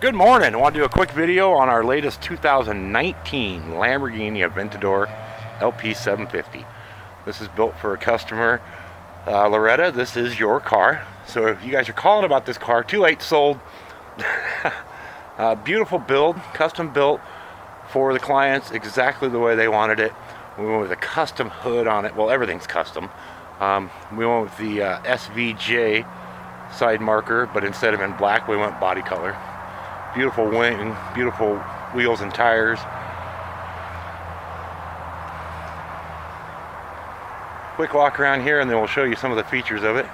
Good morning. I want to do a quick video on our latest 2019 Lamborghini Aventador LP 750. This is built for a customer, Loretta. This is your car. So if you guys are calling about this car, too late, sold. Beautiful build, custom built for the clients, exactly the way they wanted it. We went with a custom hood on it. Well, everything's custom. We went with the SVJ side marker, but instead of in black, we went body color. Beautiful wing, beautiful wheels and tires. Quick walk around here and then we'll show you some of the features of it.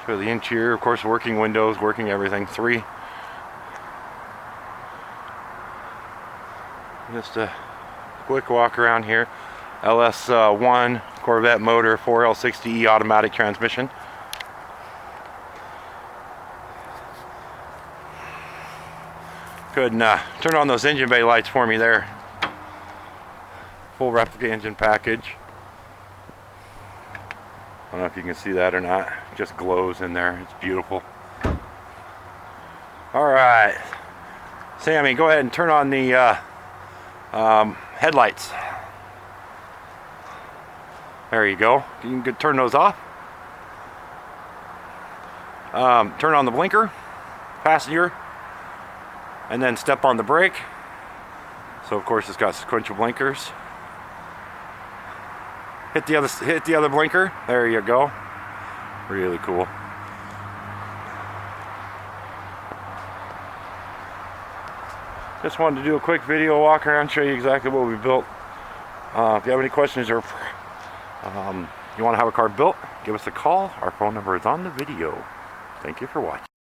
Show the interior, of course, working windows, working everything. Just a quick walk around here. LS1 Corvette motor, 4L60E automatic transmission. Go ahead and turn on those engine bay lights for me there. Full replica engine package. I don't know if you can see that or not. It just glows in there. It's beautiful. Alright. Sammy, go ahead and turn on the headlights. There you go. You can turn those off. Turn on the blinker, passenger, and then step on the brake. So of course it's got sequential blinkers. Hit the other blinker. There you go. Really cool. Just wanted to do a quick video walk around, show you exactly what we built. If you have any questions or you want to have a car built, give us a call. Our phone number is on the video. Thank you for watching.